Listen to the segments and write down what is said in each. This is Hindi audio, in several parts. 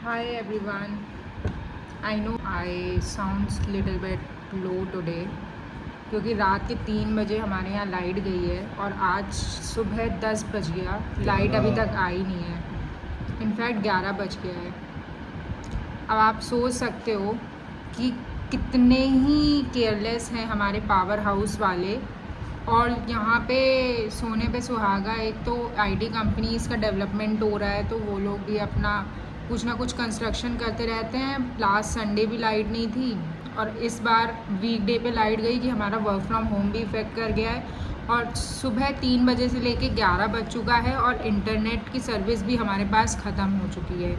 Hi everyone. I know I sounds little bit low today क्योंकि रात के 3 बजे हमारे यहाँ लाइट गई है और आज सुबह 10 बज गया, लाइट अभी तक आई नहीं है। इनफैक्ट 11 बज गया है। अब आप सोच सकते हो कि कितने ही केयरलेस हैं हमारे पावर हाउस वाले। और यहाँ पे सोने पे सुहागा, एक तो आईटी कंपनीज़ का डेवलपमेंट हो रहा है तो वो लोग भी अपना कुछ ना कुछ कंस्ट्रक्शन करते रहते हैं। लास्ट संडे भी लाइट नहीं थी और इस बार वीकडे पे लाइट गई कि हमारा वर्क फ्रॉम होम भी इफ़ेक्ट कर गया है। और सुबह 3 बजे से लेके 11 बज चुका है और इंटरनेट की सर्विस भी हमारे पास ख़त्म हो चुकी है।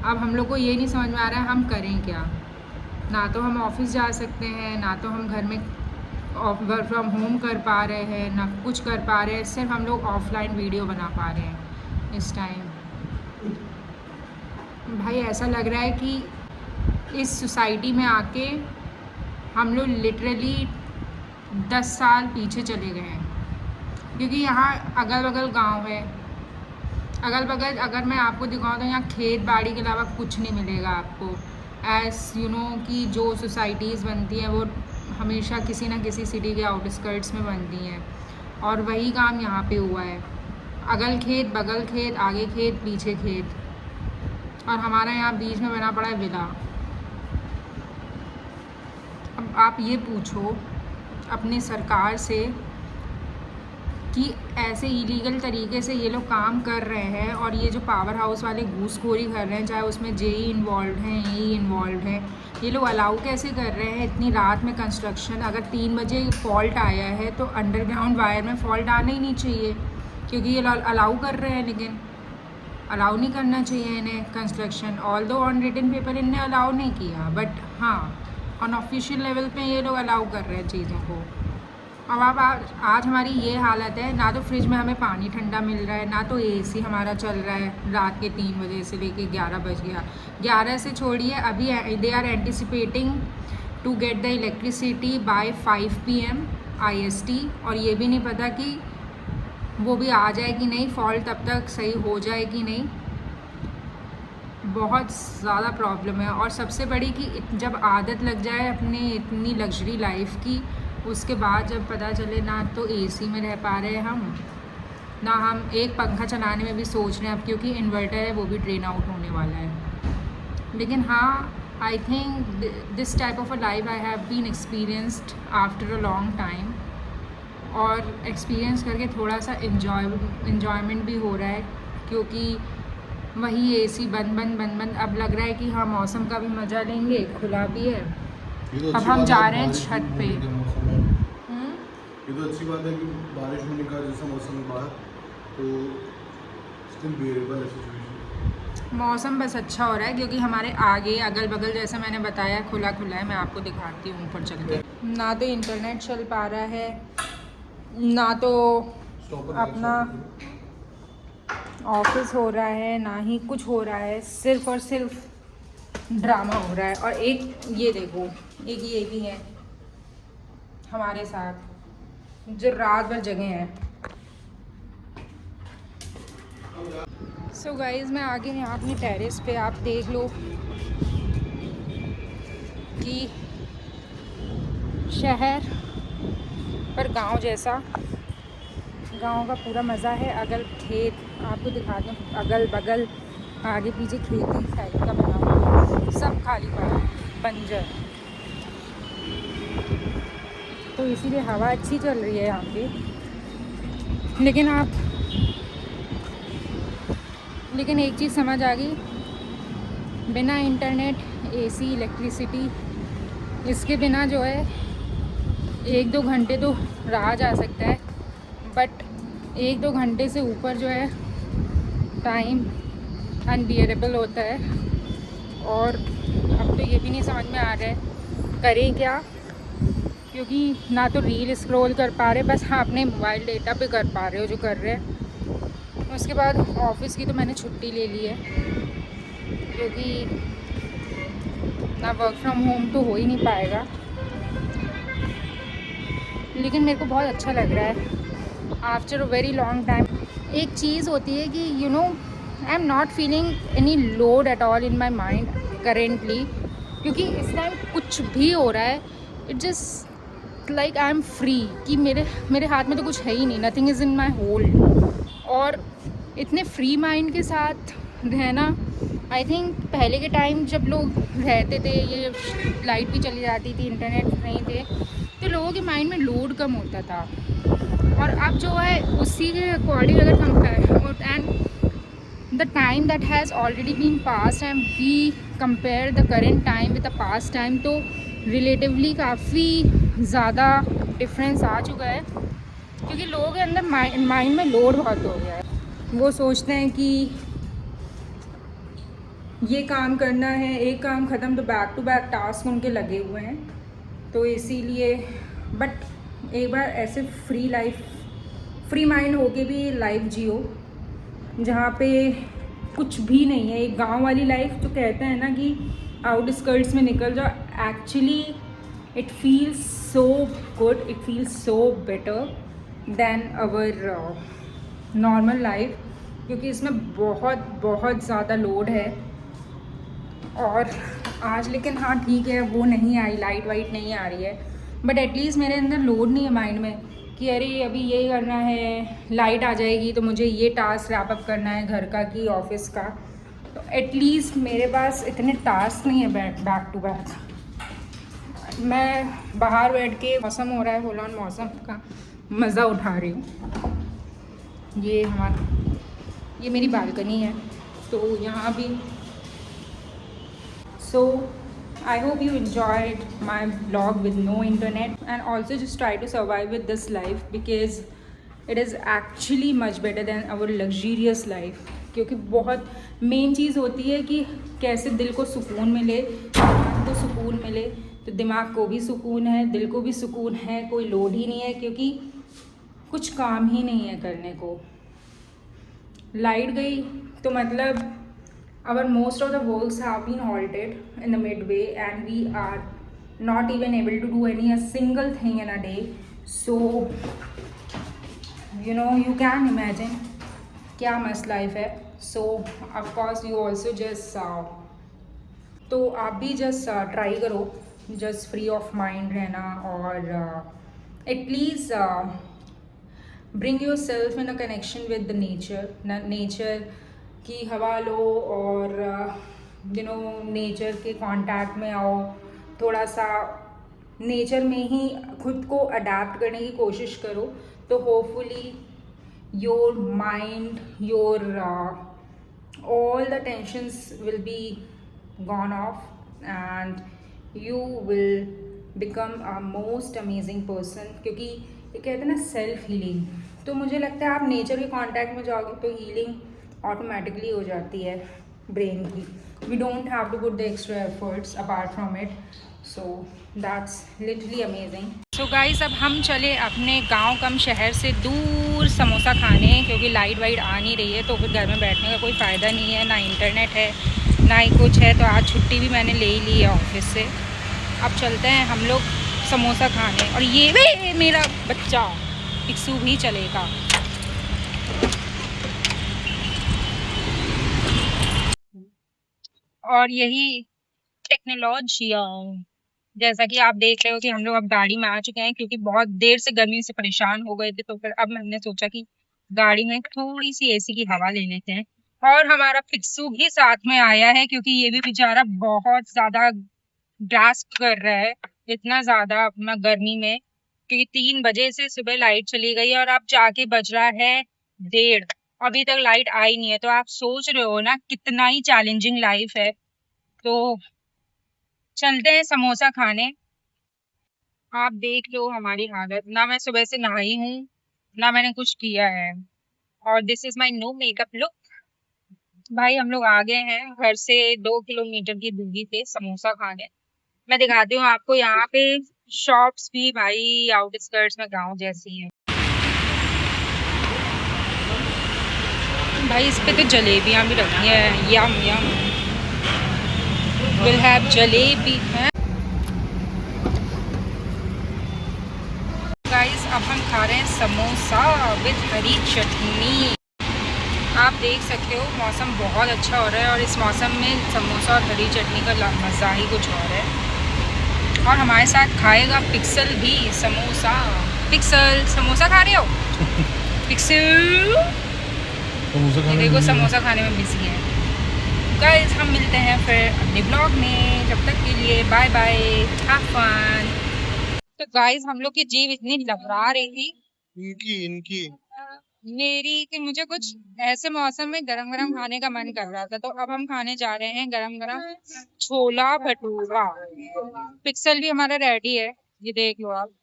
अब हम लोग को ये नहीं समझ में आ रहा है हम करें क्या। ना तो हम ऑफिस जा सकते हैं, ना तो हम घर में वर्क फ्रॉम होम कर पा रहे हैं, ना कुछ कर पा रहे हैं। सिर्फ हम लोग ऑफलाइन वीडियो बना पा रहे हैं इस टाइम। भाई ऐसा लग रहा है कि इस सोसाइटी में आके हम लोग लिटरली 10 साल पीछे चले गए हैं। क्योंकि यहाँ अगल बगल गांव है, अगल बगल अगर मैं आपको दिखाऊँ तो यहाँ खेत बाड़ी के अलावा कुछ नहीं मिलेगा आपको। एस यू नो कि जो सोसाइटीज़ बनती हैं वो हमेशा किसी ना किसी सिटी के आउटस्कर्ट्स में बनती हैं और वही काम यहाँ पे हुआ है। अगल खेत बगल खेत, आगे खेत पीछे खेत, और हमारा यहाँ बीच में बना पड़ा है विला। अब आप ये पूछो अपनी सरकार से कि ऐसे इलीगल तरीके से ये लोग काम कर रहे हैं और ये जो पावर हाउस वाले घूसखोरी कर रहे हैं, चाहे उसमें जेई इन्वॉल्व हैं, ई इन्वॉल्व है, ये लोग अलाउ कैसे कर रहे हैं इतनी रात में कंस्ट्रक्शन। अगर 3 बजे फॉल्ट आया है तो अंडरग्राउंड वायर में फॉल्ट आना ही नहीं चाहिए, क्योंकि ये अलाउ कर रहे हैं। लेकिन अलाउ नहीं करना चाहिए इन्हें कंस्ट्रक्शन। ऑल दो ऑन रिटन पेपर इनने अलाउ नहीं किया, बट हाँ ऑन ऑफिशियल लेवल पे ये लोग अलाउ कर रहे हैं चीज़ों को। अब आप आज हमारी ये हालत है, ना तो फ्रिज में हमें पानी ठंडा मिल रहा है, ना तो एसी हमारा चल रहा है रात के 3 बजे से लेके 11 बज गया। 11 से छोड़िए, अभी they are anticipating to get the electricity by 5 PM IST, और ये भी नहीं पता कि वो भी आ जाए कि नहीं, फॉल्ट तब तक सही हो जाए कि नहीं। बहुत ज़्यादा प्रॉब्लम है। और सबसे बड़ी कि जब आदत लग जाए अपनी इतनी लग्जरी लाइफ की, उसके बाद जब पता चले ना तो एसी में रह पा रहे हैं हम, ना हम एक पंखा चलाने में भी सोच रहे हैं अब, क्योंकि इन्वर्टर है वो भी ड्रेन आउट होने वाला है। लेकिन हाँ, I think this type of a life I have been experienced after a long time, और एक्सपीरियंस करके थोड़ा सा इन्जॉयमेंट भी हो रहा है, क्योंकि वही एसी बंद बंद बंद बंद। अब लग रहा है कि हाँ मौसम का भी मज़ा लेंगे, खुला भी है। अब हम जा रहे हैं छत पे। ये तो अच्छी बात है कि बारिश होने का जैसा मौसम है बाहर, तो स्टिल बेरेबल है सिचुएशन। मौसम बस अच्छा हो रहा है क्योंकि हमारे आगे अगल बगल जैसा मैंने बताया खुला खुला है। मैं आपको दिखाती हूँ ऊपर चल के। ना तो इंटरनेट चल पा रहा है, ना तो अपना ऑफिस हो रहा है, ना ही कुछ हो रहा है। सिर्फ और सिर्फ ड्रामा हो रहा है। और एक ये देखो, एक ये भी है हमारे साथ जो रात भर जगे हैं। सो गाइज़, मैं आगे यहाँ अपनी टेरेस पे, आप देख लो कि शहर पर गांव जैसा, गांव का पूरा मज़ा है। अगल खेत आपको दिखाते हैं, अगल बगल आगे पीछे खेती साइड का बना हुआ, सब खाली पड़ा बंजर। तो इसीलिए हवा अच्छी चल रही है यहाँ पे। लेकिन एक चीज़ समझ आ गई, बिना इंटरनेट, एसी, इलेक्ट्रिसिटी, इसके बिना जो है 1-2 घंटे तो रहा जा सकता है, बट 1-2 घंटे से ऊपर जो है टाइम अनबियरेबल होता है। और अब तो ये भी नहीं समझ में आ रहा है करें क्या, क्योंकि ना तो रील स्क्रॉल कर पा रहे, बस हाँ अपने मोबाइल डेटा पे कर पा रहे हो जो कर रहे हैं। उसके बाद ऑफिस की तो मैंने छुट्टी ले ली है, क्योंकि ना वर्क फ्रॉम होम तो हो ही नहीं पाएगा। लेकिन मेरे को बहुत अच्छा लग रहा है after a very long time. एक चीज़ होती है कि I am not feeling any load at all in my mind currently, क्योंकि इस टाइम कुछ भी हो रहा है, it just like I am free, कि मेरे हाथ में तो कुछ है ही नहीं, nothing is in my hold. और इतने फ्री माइंड के साथ रहना, आई थिंक पहले के टाइम जब लोग रहते थे, ये लाइट भी चली जाती थी, इंटरनेट नहीं थे, तो लोगों के माइंड में लोड कम होता था। और अब जो है उसी के अकॉर्डिंग अगर compare and the time that has already been past and we compare the current time with the past time, तो रिलेटिवली काफ़ी ज़्यादा डिफरेंस आ चुका है, क्योंकि लोगों के अंदर माइंड में लोड बहुत हो गया है। वो सोचते हैं कि ये काम करना है, एक काम ख़त्म तो बैक टू बैक टास्क उनके लगे हुए हैं, तो इसीलिए। बट एक बार ऐसे फ्री माइंड होके भी लाइफ जियो, जहाँ पे कुछ भी नहीं है, एक गांव वाली लाइफ। जो कहते हैं ना कि आउटस्कर्ट्स में निकल जाओ, actually it feels so good, it feels so better than our normal life, क्योंकि इसमें बहुत बहुत ज़्यादा लोड है। और आज लेकिन हाँ ठीक है, वो नहीं आई, लाइट वाइट नहीं आ रही है, बट एटलीस्ट मेरे अंदर लोड नहीं है माइंड में कि अरे अभी ये करना है, लाइट आ जाएगी तो मुझे ये टास्क रैप अप करना है, घर का कि ऑफिस का। तो एटलीस्ट मेरे पास इतने टास्क नहीं है बैक टू बैक। मैं बाहर बैठ के, मौसम हो रहा है फुल ऑन, मौसम का मज़ा उठा रही हूँ। ये मेरी बालकनी है, तो यहाँ भी। So I hope you enjoyed my vlog with no internet, and also just try to survive with this life, because it is actually much better than our luxurious life। क्योंकि बहुत मेन चीज़ होती है कि कैसे दिल को सुकून मिले, दिमाग को सुकून मिले। तो दिमाग को भी सुकून है, दिल को भी सुकून है, कोई लोड ही नहीं है, क्योंकि कुछ काम ही नहीं है करने को। लाइट गई तो मतलब our most of the works have been halted in the midway, and we are not even able to do a single thing in a day. So you can imagine क्या मस्त लाइफ है। So of course you also just तो आप भी जस्ट ट्राई करो, जस्ट फ्री ऑफ माइंड रहना, और at least bring your self in a connection with the nature की हवा लो, और नेचर के कांटेक्ट में आओ, थोड़ा सा नेचर में ही खुद को अडेप्ट करने की कोशिश करो, तो hopefully your mind, your all the tensions will be gone of, and you will become a most amazing person. क्योंकि ये कहते हैं ना सेल्फ हीलिंग, तो मुझे लगता है आप नेचर के कांटेक्ट में जाओगे तो हीलिंग ऑटोमेटिकली हो जाती है ब्रेन की। We don't have to put the extra efforts apart from it, so that's literally amazing. So guys, अब हम चले अपने गांव कम शहर से दूर समोसा खाने, क्योंकि लाइट वाइट आ नहीं रही है, तो फिर घर में बैठने का कोई फ़ायदा नहीं है, ना इंटरनेट है ना ही कुछ है। तो आज छुट्टी भी मैंने ले ही ली है ऑफिस से। अब चलते हैं हम लोग समोसा खाने, और ये वे मेरा बच्चा इक्सू भी चलेगा। और यही टेक्नोलॉजिया, जैसा कि आप देख रहे हो कि हम लोग अब गाड़ी में आ चुके हैं, क्योंकि बहुत देर से गर्मी से परेशान हो गए थे, तो फिर अब हमने सोचा कि गाड़ी में थोड़ी सी एसी की हवा ले लेते हैं। और हमारा फिक्सू भी साथ में आया है, क्योंकि ये भी बेचारा बहुत ज़्यादा ग्रास्प कर रहा है, इतना ज़्यादा अपना गर्मी में, क्योंकि 3 बजे से सुबह लाइट चली गई है और अब जाके बज रहा है 1:30, अभी तक लाइट आई नहीं है। तो आप सोच रहे हो ना कितना ही चैलेंजिंग लाइफ है। तो चलते हैं समोसा खाने। आप देख लो हमारी हालत, ना मैं सुबह से नहाई हूँ ना मैंने कुछ किया है, और this is my no makeup look. भाई हम लोग आ गए हैं घर से 2 किलोमीटर की दूरी पे समोसा खाने। मैं दिखाती हूँ आपको, यहाँ पे शॉप्स भी भाई आउटस्कर्ट्स में गांव जैसी है। भाई इस पे तो जलेबियाँ भी रखी हैं, यम यम, विल हैव जलेबी है। गाइस अब हम खा रहे हैं समोसा विद हरी चटनी। आप देख सकते हो मौसम बहुत अच्छा हो रहा है और इस मौसम में समोसा और हरी चटनी का मज़ा ही कुछ और है। और हमारे साथ खाएगा पिक्सल भी समोसा। पिक्सल समोसा खा रहे हो? पिक्सल ये देखो समोसा खाने में बिजी है। गाइस हम मिलते हैं फिर अगले ब्लॉग में, जब तक के लिए बाय बाय, हैव फन। तो गाइस हम लोग की जीभ इतनी लबरा रही थी इनकी मेरी कि मुझे कुछ ऐसे मौसम में गरम गरम खाने का मन कर रहा था, तो अब हम खाने जा रहे हैं गरम गरम छोला भटूरा। पिक्सल भी हमारा रेडी है, ये देख लो आप।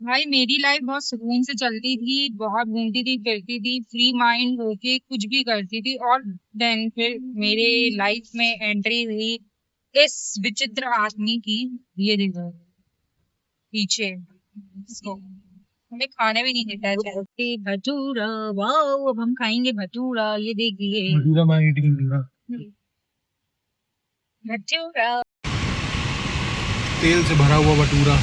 भाई मेरी लाइफ बहुत सुकून से चलती थी, बहुत घूमती थी फिरती थी, फ्री माइंड होके कुछ भी करती थी, और देन फिर मेरे लाइफ में एंट्री हुई इस विचित्र आदमी की। ये देखो पीछे इसको हमें खाने भी नहीं देता है चलते भटूरा। वाओ अब हम खाएंगे भटूरा, ये देखिए भटूरा। तेल से भरा हुआ भटूरा।